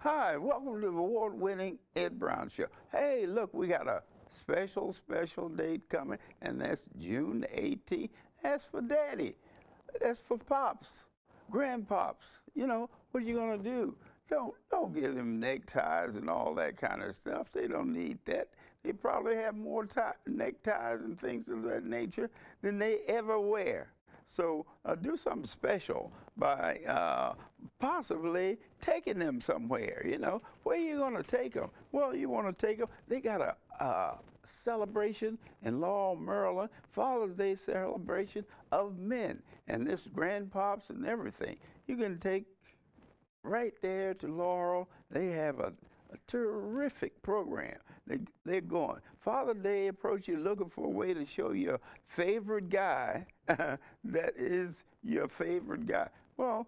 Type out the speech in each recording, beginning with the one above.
Hi, welcome to the award-winning Ed Brown Show. Hey, look, we got a special date coming, and that's June 18th. That's for Daddy. That's for Pops, Grandpops. You know, what are you gonna do? Don't give them neckties and all that kind of stuff. They don't need that. They probably have more neckties and things of that nature than they ever wear. So do something special by possibly taking them somewhere. You know, where are you going to take them? Well, you want to take them. They got a celebration in Laurel, Maryland, Father's Day celebration of men, and this grandpops and everything. You can take right there to Laurel. They have a terrific program. They're going. Father Day approach you looking for a way to show your favorite guy that is your favorite guy. Well,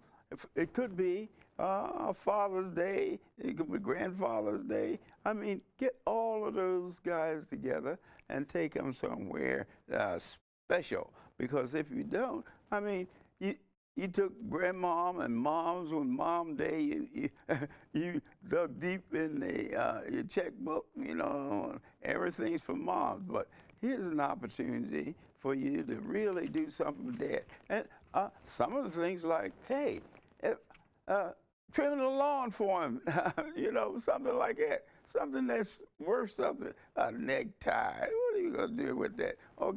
it could be Father's Day. It could be Grandfather's Day. I mean, get all of those guys together and take them somewhere special. Because if you don't, I mean, you took grandmom and moms on mom day. You dug deep in your checkbook. You know, everything's for moms. But here's an opportunity for you to really do something with dad. And some of the things like, hey, trimming the lawn for him. You know, something like that. Something that's worth something. A necktie. What are you gonna do with that? Or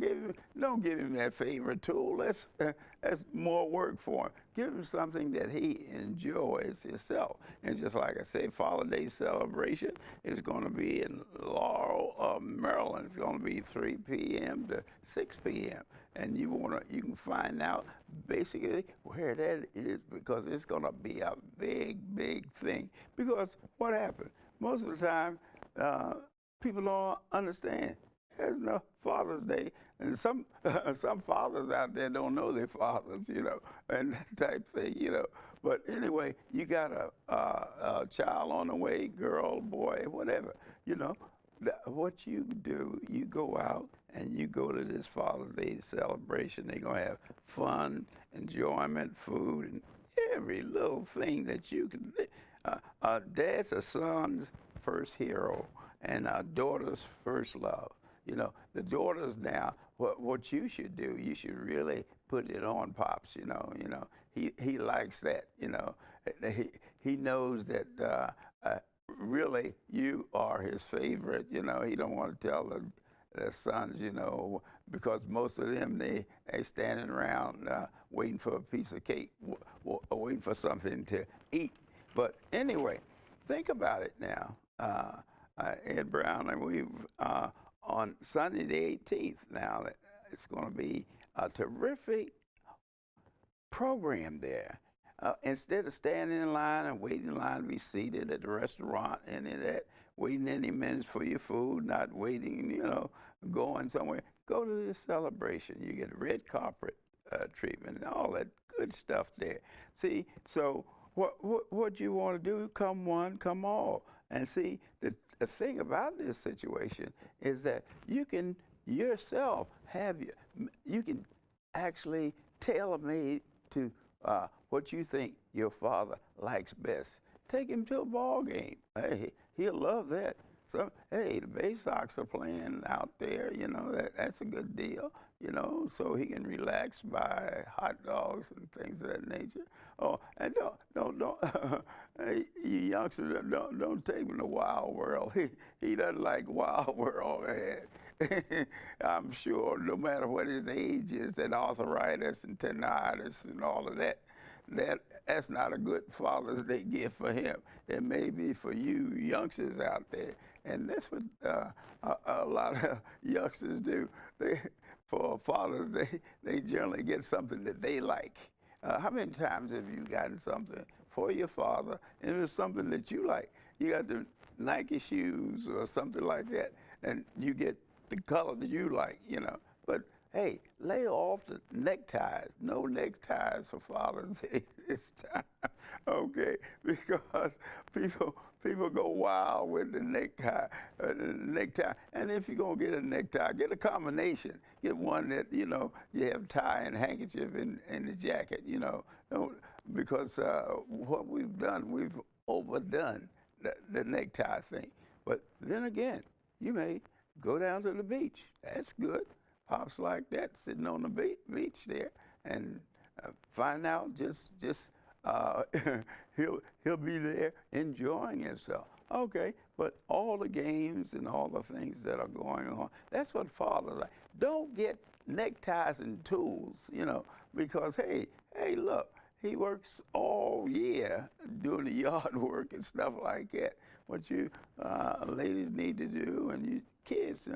don't give him that favorite tool. That's more work for him. Give him something that he enjoys himself. And just like I say, Father's Day celebration is going to be in Laurel, Maryland. It's going to be 3 p.m. to 6 p.m. And you can find out basically where that is, because it's going to be a big thing. Because what happened? Most of the time, people don't understand. There's no Father's Day, and some fathers out there don't know their fathers, you know, and that type thing, you know. But anyway, you got a child on the way, girl, boy, whatever, you know. What you do, you go out and you go to this Father's Day celebration. They're gonna have fun, enjoyment, food, and every little thing that you can. Dad's a son's first hero and a daughter's first love. You know, the daughters now, what you should do, you should really put it on Pops, you know. He likes that, you know. He knows that really you are his favorite, you know. He don't want to tell the sons, you know, because most of them, they standing around waiting for a piece of cake, waiting for something to eat. But anyway, think about it now. Ed Brown, and we've on Sunday the 18th now, it's going to be a terrific program there. Instead of standing in line and waiting in line to be seated at the restaurant, any of that, waiting any minutes for your food, not waiting, you know, going somewhere, go to this celebration. You get red carpet treatment and all that good stuff there. See, so what you want to do, come one, come all. And see, the thing about this situation is that you can yourself you can actually tailor-made to what you think your father likes best. Take him to a ball game. Hey, he'll love that. So, hey, the Bay Sox are playing out there, you know, that's a good deal, you know, so he can relax, buy hot dogs and things of that nature. Oh, and don't hey, you youngsters, don't take him to Wild World. He doesn't like Wild World. I'm sure no matter what his age is, that arthritis and tendinitis and all of that's not a good Father's Day gift for him. It may be for you youngsters out there. And that's what a lot of youngsters do. For Father's Day, they generally get something that they like. How many times have you gotten something for your father and it was something that you like? You got the Nike shoes or something like that, and you get the color that you like, you know. But hey, lay off the neckties. No neckties for Father's Day this time, okay? Because people go wild with the necktie. And if you're gonna get a necktie, get a combination. Get one that, you know, you have tie and handkerchief in the jacket, you know. Don't, because what we've done, we've overdone the necktie thing. But then again, you may go down to the beach. That's good. Pops like that, sitting on the beach there, and find out just uh, he'll be there enjoying himself. Okay, but all the games and all the things that are going on, that's what fathers like. Don't get neckties and tools, because hey, look, he works all year doing the yard work and stuff like that. What you ladies need to do, and you kids,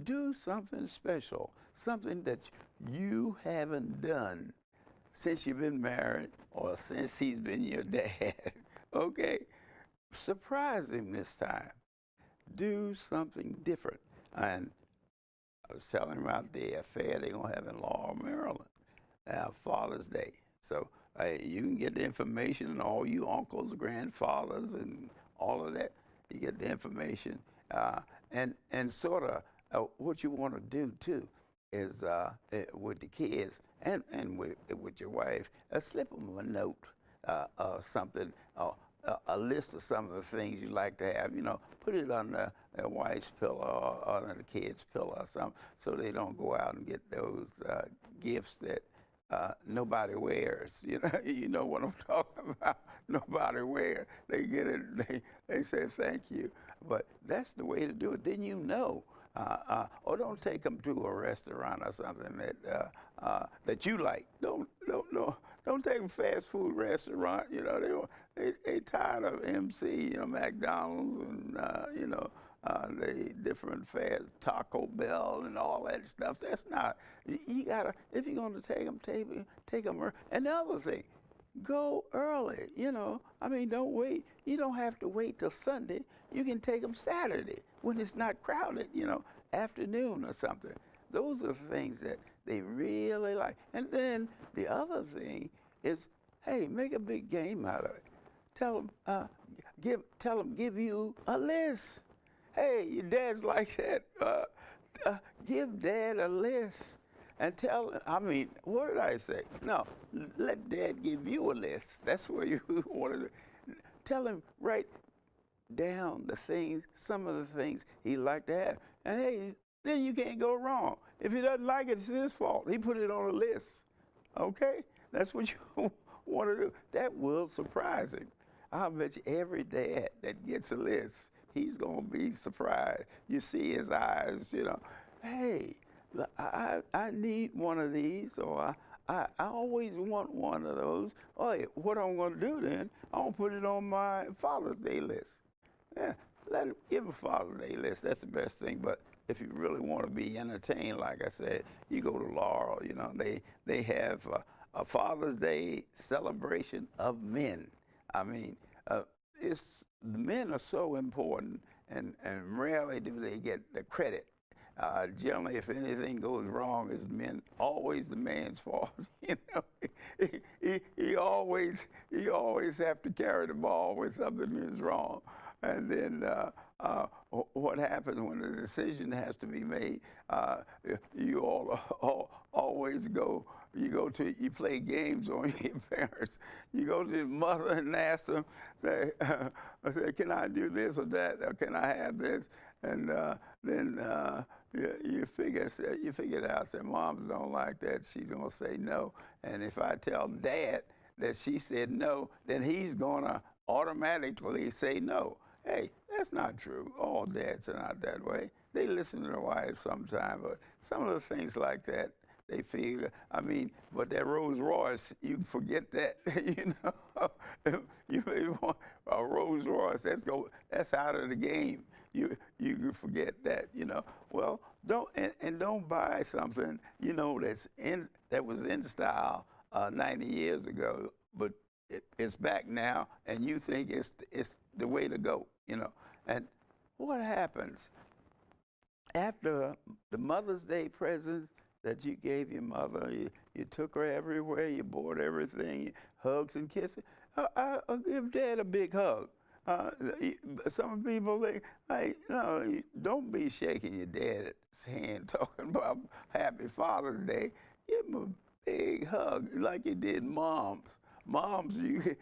do something special, something that you haven't done since you've been married or since he's been your dad. Okay? Surprise him this time. Do something different. And I was telling him about the affair they're going to have in Laurel, Maryland, Father's Day. So you can get the information, and all you uncles, grandfathers, and all of that, you get the information. And sort of what you want to do, too, is with the kids and with your wife, slip them a note, something, a list of some of the things you like to have. Put it on their wife's pillow or on the kids' pillow or something, so they don't go out and get those gifts that nobody wears. You know what I'm talking about. Nobody wears. They get it. They say thank you. But that's the way to do it. Then or don't take them to a restaurant or something that you like. Don't take them fast food restaurant. They tired of MC, McDonald's and the different fast Taco Bell and all that stuff. That's not. You gotta, if you're gonna take them, take them. And the other thing, go early. Don't wait. You don't have to wait till Sunday. You can take them Saturday when it's not crowded. Afternoon or something. Those are the things that they really like. And then the other thing is, hey, make a big game out of it. Tell them, give you a list. Hey, your dad's like that. Give dad a list and tell him. What did I say? No, let dad give you a list. That's where you want to tell him, write down some of the things he like to have. And hey, then you can't go wrong. If he doesn't like it, it's his fault. He put it on a list. Okay? That's what you want to do. That will surprise him. I'll bet you every dad that gets a list, he's going to be surprised. You see his eyes, hey, I need one of these, or I always want one of those. Oh, what I'm going to do then, I'm going to put it on my Father's Day list. Yeah, let him give a Father's Day list. That's the best thing. But if you really want to be entertained, like I said, you go to Laurel. They have a Father's Day celebration of men. The men are so important, and rarely do they get the credit. Generally, if anything goes wrong, it's always the man's fault. He always have to carry the ball when something is wrong. And then what happens when a decision has to be made? You always you play games on your parents. You go to your mother and ask them, say, can I do this or that, or can I have this? And then you figure it out. Say, moms don't like that. She's gonna say no. And if I tell dad that she said no, then he's gonna automatically say no. Hey, that's not true. All dads are not that way. They listen to their wives sometimes, but some of the things like that, they feel, but that Rolls Royce, you can forget that, You may want a Rolls Royce, that's out of the game. You can forget that, Well, don't buy something, that was in style 90 years ago, but it's back now, and you think it's the way to go, And what happens after the Mother's Day presents that you gave your mother? You took her everywhere, you bought everything, hugs and kisses. I'll give Dad a big hug. Some people think, hey, no, don't be shaking your dad's hand talking about Happy Father's Day. Give him a big hug like you did moms. Moms, you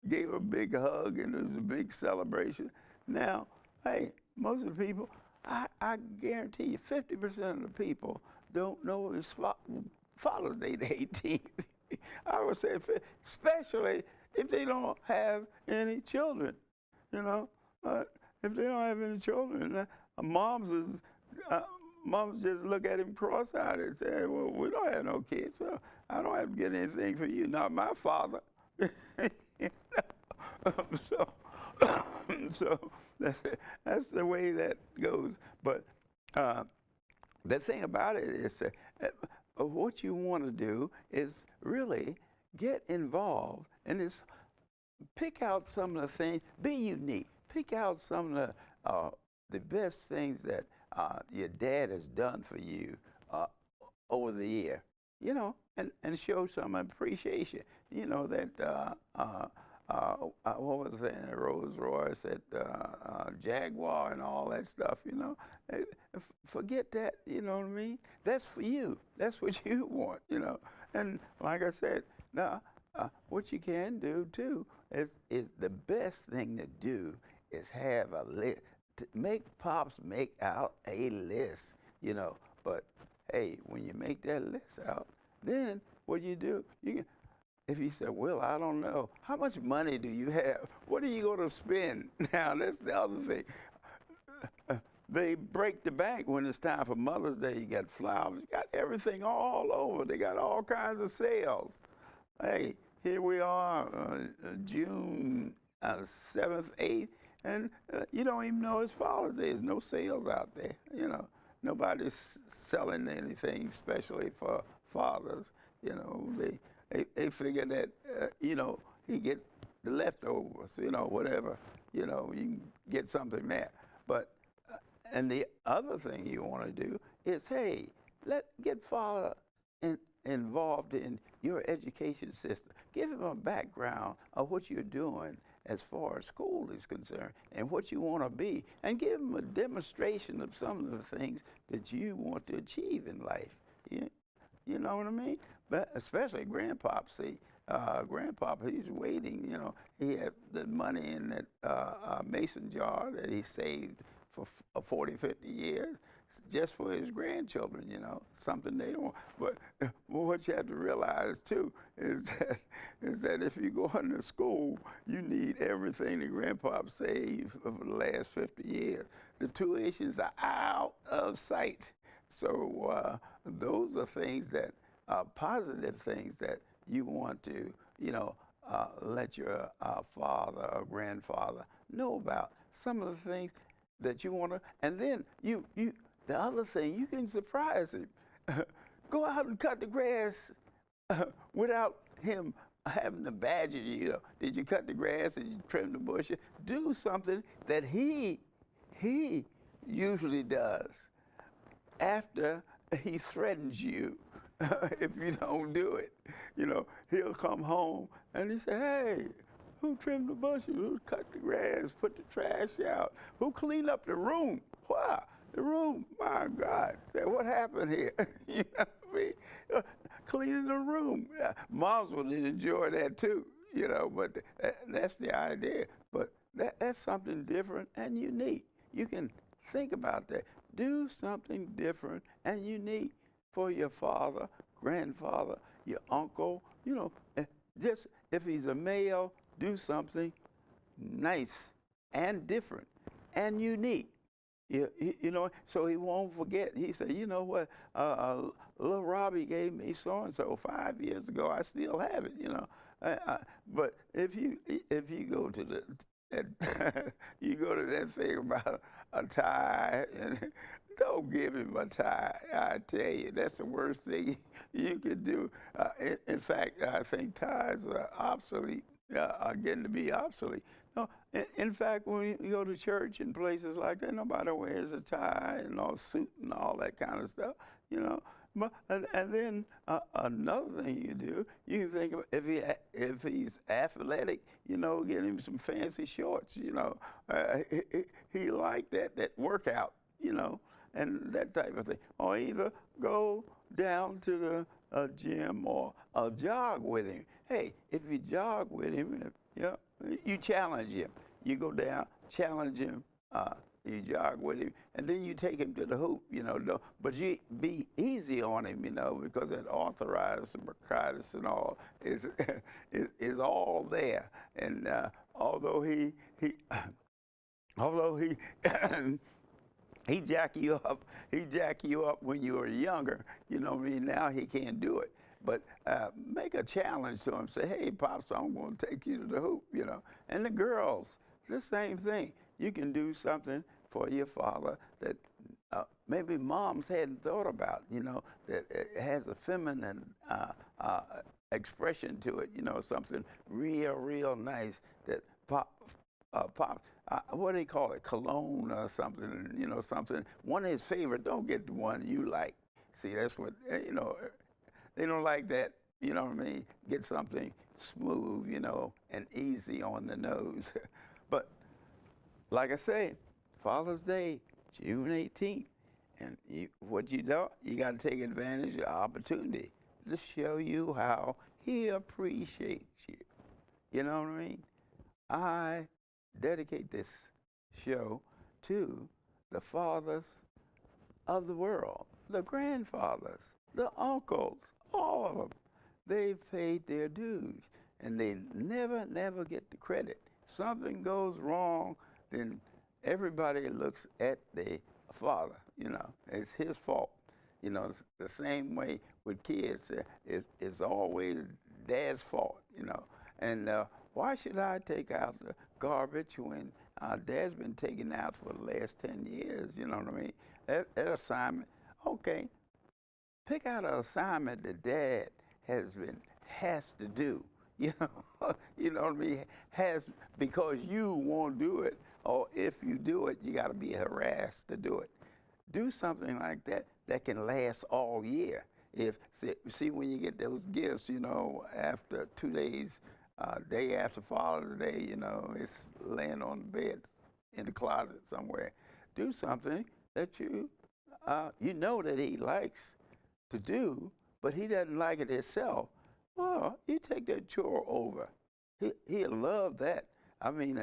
gave a big hug, and it was a big celebration. Now, hey, most of the people, I guarantee you, 50% of the people don't know it's Father's Day the 18th. I would say, especially if they don't have any children, you know. If they don't have any children, moms is, uh, moms just look at him cross-eyed and say, well, we don't have no kids, so I don't have to get anything for you, not my father. so, so that's the way that goes. But the thing about it is what you want to do is really get involved and it's pick out some of the things, be unique. Pick out some of the best things that your dad has done for you over the year, you know, and show some appreciation. You know, that, what was it, Rolls Royce, that Jaguar and all that stuff, you know. Forget that, you know what I mean? That's for you. That's what you want, you know. And like I said, now, what you can do, too, is the best thing to do is have a list. Make Pops make out a list, you know. But, hey, when you make that list out, then what you do, if he said, well, I don't know, how much money do you have? What are you going to spend? Now, that's the other thing. They break the bank when it's time for Mother's Day. You got flowers, you got everything all over. They got all kinds of sales. Hey, here we are, June 7th, 8th, and you don't even know it's Father's Day. There's no sales out there, you know. Nobody's selling anything especially for fathers. You know, they figure that, you know, he get the leftovers, you know, whatever. You know, you can get something there. But and the other thing you want to do is, hey, get father involved in your education system. Give him a background of what you're doing as far as school is concerned and what you want to be, and give him a demonstration of some of the things that you want to achieve in life. You know what I mean? But especially Grandpop, see, Grandpop, he's waiting, you know. He had the money in that mason jar that he saved for 40, 50 years just for his grandchildren, you know, something they don't. But what you have to realize, too, is that if you go into school, you need everything that Grandpop saved for the last 50 years. The tuitions are out of sight. So those are things that positive things that you want to, you know, let your father or grandfather know about. Some of the things that you want to, and then the other thing, you can surprise him. Go out and cut the grass without him having to badger you. You know, did you cut the grass? Did you trim the bushes? Do something that he usually does after he threatens you if you don't do it. You know, he'll come home and he say, hey, who trimmed the bushes? Who cut the grass? Put the trash out? Who cleaned up the room? Wow, the room, my God. Say, what happened here? You know what I mean? Cleaning the room. Moms would enjoy that too, you know, but that's the idea. But that's something different and unique. You can think about that. Do something different and unique for your father, grandfather, your uncle, you know. Just if he's a male, do something nice and different and unique. You know, so he won't forget. He said, you know what, little Robbie gave me so-and-so 5 years ago. I still have it, you know. But if you go to you go to that thing about a tie, and don't give him a tie. I tell you, that's the worst thing you could do. In fact, I think ties are obsolete, are getting to be obsolete. No, in fact, when you go to church and places like that, nobody wears a tie and all suit and all that kind of stuff, you know. But, and then another thing you do, you can think of if he's athletic, you know, get him some fancy shorts, you know. He liked that workout, you know, and that type of thing. Or either go down to the gym or jog with him. Hey, if you jog with him, yeah, You challenge him. You go down, challenge him. You jog with him, and then you take him to the hoop. But you be easy on him. Because that arthritis and bronchitis and all is is all there. And although he he jack you up when you were younger. Now he can't do it. But make a challenge to him. Say, hey, Pops, I'm going to take you to the hoop. And the girls, the same thing. You can do something for your father that maybe moms hadn't thought about. That it has a feminine expression to it. Something real nice that Pop. What do they call it? Cologne or something, something. One of his favorite, don't get the one you like. See, that's what, they don't like that, you know what I mean? Get something smooth, and easy on the nose. But like I said, Father's Day, June 18th. And what you do, you got to take advantage of the opportunity to show you how he appreciates you. You know what I mean? I dedicate this show to the fathers of the world, the grandfathers, the uncles, all of them. They've paid their dues, and they never get the credit. If something goes wrong, then everybody looks at the father. It's his fault. It's the same way with kids. It's always dad's fault. And why should I take out the garbage when dad's been taking out for the last 10 years? You know what I mean? That assignment, okay, pick out an assignment that dad has to do. You know what I mean? Because you won't do it, or if you do it, you got to be harassed to do it. Do something like that that can last all year. See when you get those gifts, after 2 days, day after Father's Day, it's laying on the bed in the closet somewhere. Do something that you know that he likes to do, but he doesn't like it himself. Well, you take that chore over. He'll love that. I mean,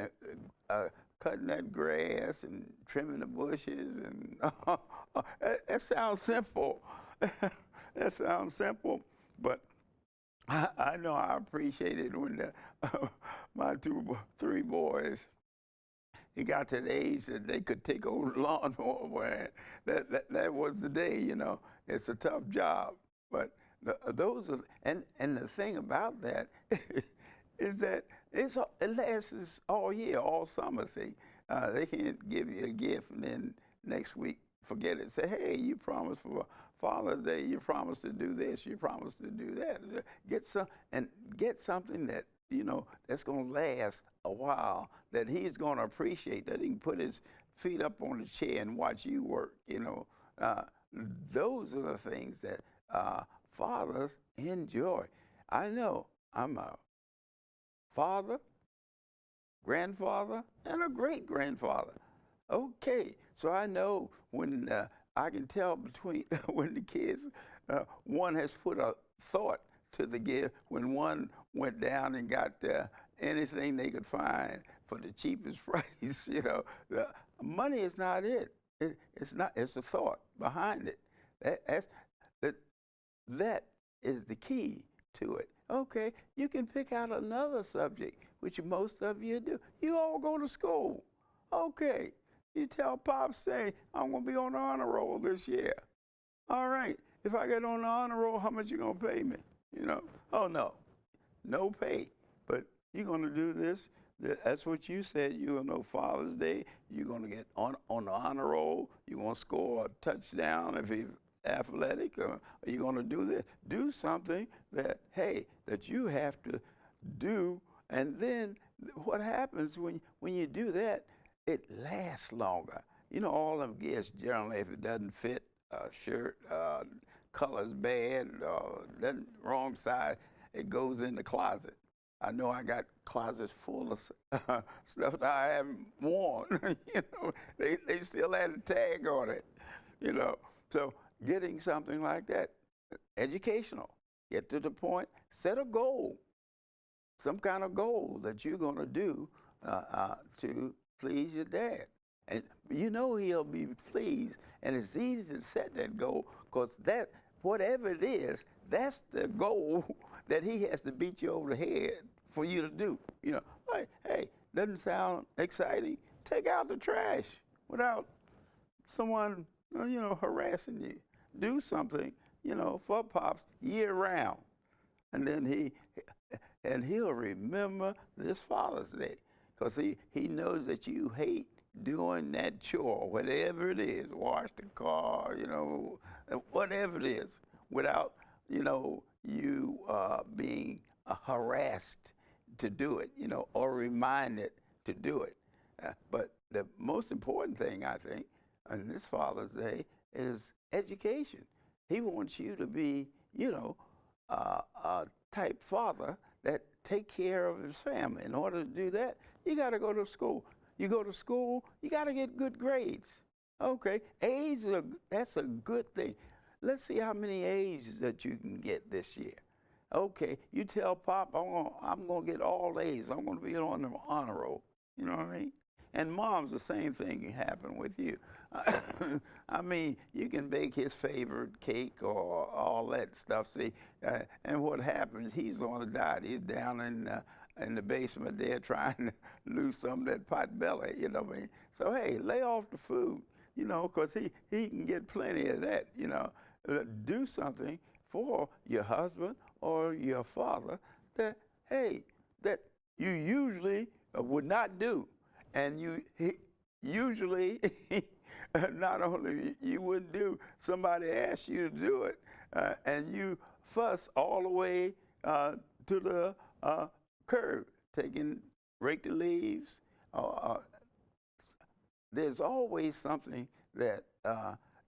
cutting that grass and trimming the bushes, and that sounds simple. That sounds simple, but I know I appreciate it when my 3 boys, he got to the age that they could take over the lawnmower. That was the day. It's a tough job, but those are and the thing about that is that it lasts all year, all summer. See, they can't give you a gift and then next week forget it. Say, hey, you promised for Father's Day, you promised to do this, you promised to do that. Get something that that's going to last a while, that he's going to appreciate, that he can put his feet up on the chair and watch you work. Those are the things that fathers enjoy. I know I'm a father, grandfather, and a great-grandfather. Okay, so I know when I can tell between when the kids, one has put a thought to the gift, when one went down and got anything they could find for the cheapest price. The money is not it. It's not. It's a thought behind it. That is the key to it. Okay, you can pick out another subject, which most of you do. You all go to school. Okay, you tell Pops, say, I'm going to be on the honor roll this year. All right, if I get on the honor roll, how much you going to pay me? Oh, no pay. But you're going to do this. That's what you said. You're going to know Father's Day. You're going to get on the honor roll. You're going to score a touchdown if you're athletic, or you're going to do this. Do something that you have to do. And then what happens when you do that, it lasts longer. All them gifts, generally, if it doesn't fit, shirt, color's bad, doesn't wrong size, it goes in the closet. I know I got closets full of stuff that I haven't worn. They still had a tag on it. So getting something like that, educational. Get to the point, set a goal. some kind of goal that you're going to do to please your dad. And you know he'll be pleased. And it's easy to set that goal because that, whatever it is, that's the goal that he has to beat you over the head for you to do. You know, like, hey, doesn't sound exciting? Take out the trash without someone, harassing you. Do something, for Pops year round. And then he'll remember this Father's Day because he knows that you hate doing that chore, whatever it is, wash the car, whatever it is, without, you being harassed to do it, or reminded to do it. But the most important thing, I think, on this Father's Day is education. He wants you to be, a type father that take care of his family. In order to do that, you got to go to school. You go to school, you got to get good grades. Okay, A's, that's a good thing. Let's see how many A's that you can get this year. Okay, you tell Pop, I'm gonna get all A's. I'm gonna be on the honor roll. You know what I mean? And Mom's, the same thing can happen with you. I mean, you can bake his favorite cake or all that stuff. See, and what happens? He's on a diet. He's down in the basement there trying to lose some of that pot belly. You know what I mean? So hey, lay off the food. Because he can get plenty of that. Do something for your husband or your father that that you usually would not do. And usually, not only you wouldn't do, somebody asks you to do it, and you fuss all the way to the curb, rake the leaves. There's always something that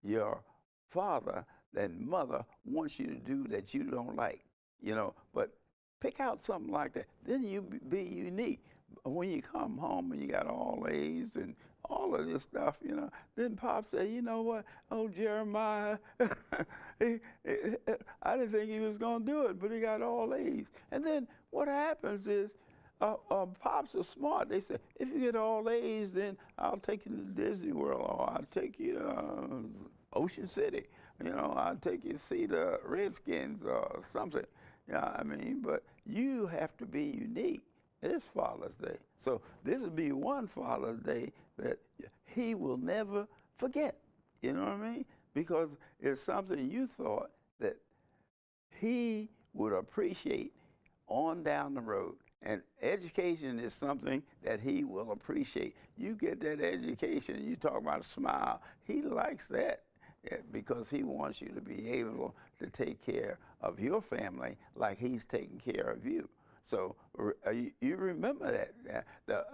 your father and mother wants you to do that you don't like, but pick out something like that. Then you be unique. When you come home and you got all A's and all of this stuff, then Pop said, you know what? Oh, Jeremiah, I didn't think he was going to do it, but he got all A's. And then what happens is Pops are smart. They say, if you get all A's, then I'll take you to Disney World, or I'll take you to Ocean City. I'll take you to see the Redskins or something. I mean, but you have to be unique. It's Father's Day. So this will be one Father's Day that he will never forget. You know what I mean? Because it's something you thought that he would appreciate on down the road. And education is something that he will appreciate. You get that education, you talk about a smile. He likes that because he wants you to be able to take care of your family like he's taking care of you. So you remember that.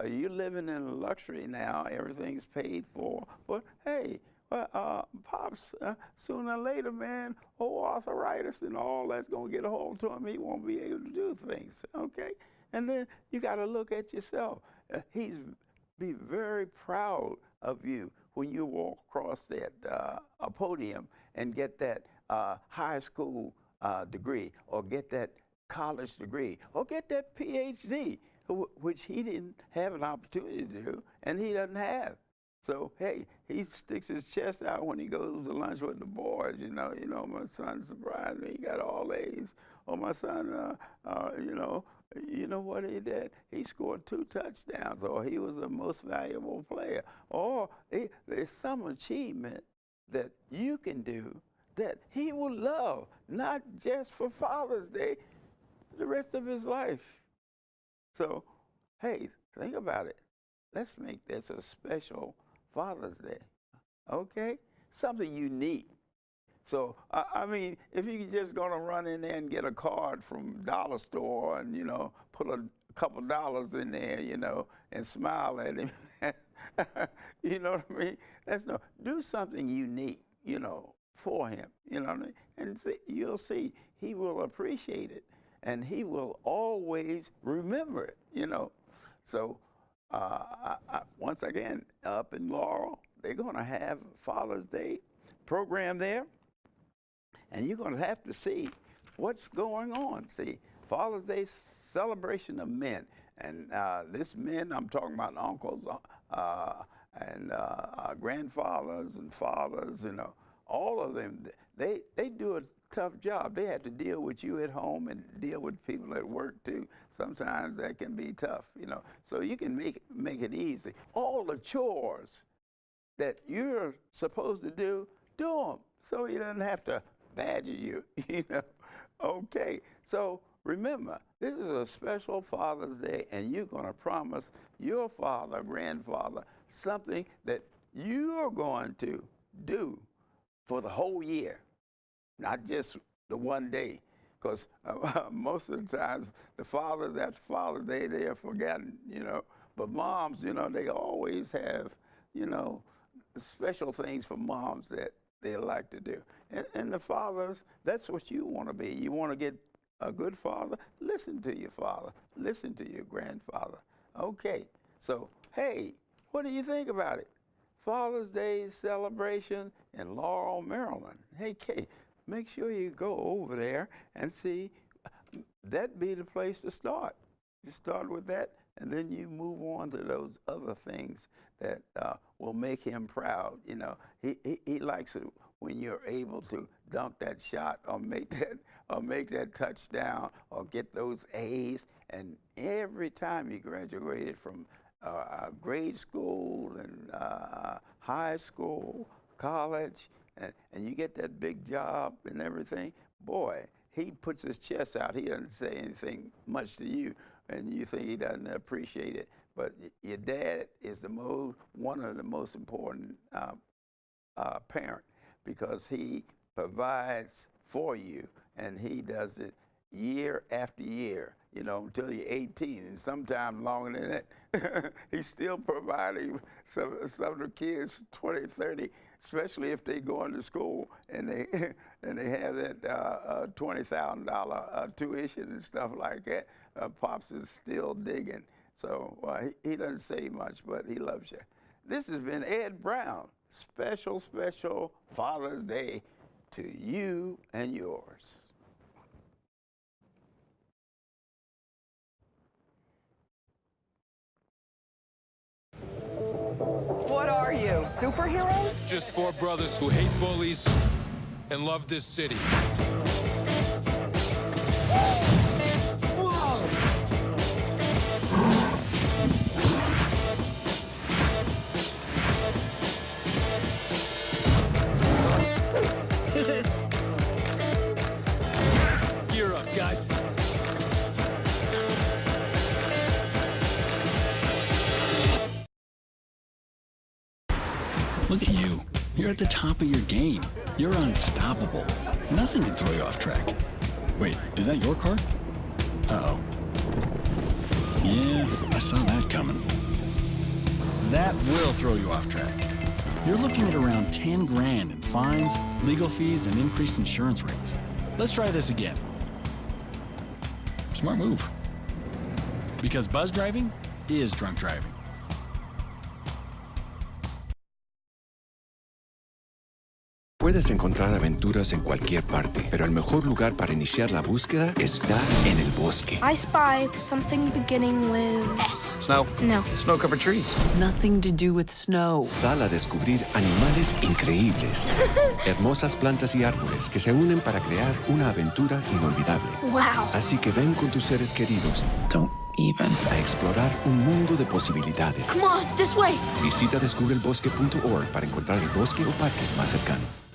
You're living in luxury now. Everything's paid for. But hey, Pops, sooner or later, man, arthritis and all that's going to get a hold to him. He won't be able to do things, okay? And then you got to look at yourself. He's be very proud of you when you walk across that a podium and get that high school degree or get that college degree or get that PhD, which he didn't have an opportunity to do and he doesn't have. So, hey, he sticks his chest out when he goes to lunch with the boys. My son surprised me. He got all A's. Or my son, you know what he did? He scored 2 touchdowns, or he was the most valuable player. Or there's some achievement that you can do that he will love, not just for Father's Day, the rest of his life. So, hey, think about it. Let's make this a special Father's Day, okay? Something unique. So, I mean, if you're just going to run in there and get a card from dollar store and, put a couple dollars in there, and smile at him, you know what I mean? Do something unique, for him, you know what I mean? And you'll see he will appreciate it and he will always remember it, So, once again, up in Laurel, they're going to have Father's Day program there. And you're going to have to see what's going on. See, Father's Day celebration of men. And this men, I'm talking about uncles and grandfathers and fathers, you know, all of them, they do a tough job. They have to deal with you at home and deal with people at work too. Sometimes that can be tough, you know. So you can make it easy. All the chores that you're supposed to do them, so he doesn't have to badger you, you know. Okay, so remember, this is a special Father's Day, and you're going to promise your father, grandfather, something that you're going to do for the whole year, not just the one day. Because most of the times, the fathers after Father's Day, they are forgotten, you know. But moms, you know, they always have, you know, special things for moms that they like to do. And the fathers, that's what you want to be. You want to get a good father? Listen to your father. Listen to your grandfather. Okay, so, hey, what do you think about it? Father's Day celebration in Laurel, Maryland. Hey, Kate, make sure you go over there and see. That'd be the place to start. You start with that, and then you move on to those other things that will make him proud. You know, he likes it when you're able to dunk that shot or make that touchdown or get those A's. And every time you graduated from grade school and high school, college, and you get that big job and everything, boy, he puts his chest out. He doesn't say anything much to you, and you think he doesn't appreciate it. But your dad is one of the most important parent, because he provides for you, and he does it year after year, you know, until you're 18, and sometimes longer than that. He's still providing some of the kids 20, 30, especially if they go into school and they have that $20,000 tuition and stuff like that. Pops is still digging. So he doesn't say much, but he loves you. This has been Ed Brown. Special, special Father's Day to you and yours. What are you, superheroes? Just four brothers who hate bullies and love this city. Gear up, guys. Look at you. You're at the top of your game. You're unstoppable. Nothing can throw you off track. Wait, is that your car? Uh-oh. Yeah, I saw that coming. That will throw you off track. You're looking at around 10 grand in fines, legal fees, and increased insurance rates. Let's try this again. Smart move. Because buzz driving is drunk driving. Puedes encontrar aventuras en cualquier parte, pero el mejor lugar para iniciar la búsqueda está en el bosque. I spied something beginning with S. Snow. No. Snow-covered trees. Nothing to do with snow. Sal a descubrir animales increíbles, hermosas plantas y árboles que se unen para crear una aventura inolvidable. Wow. Así que ven con tus seres queridos Don't even. a explorar un mundo de posibilidades. Come on, this way. Visita descubreelbosque.org para encontrar el bosque o parque más cercano.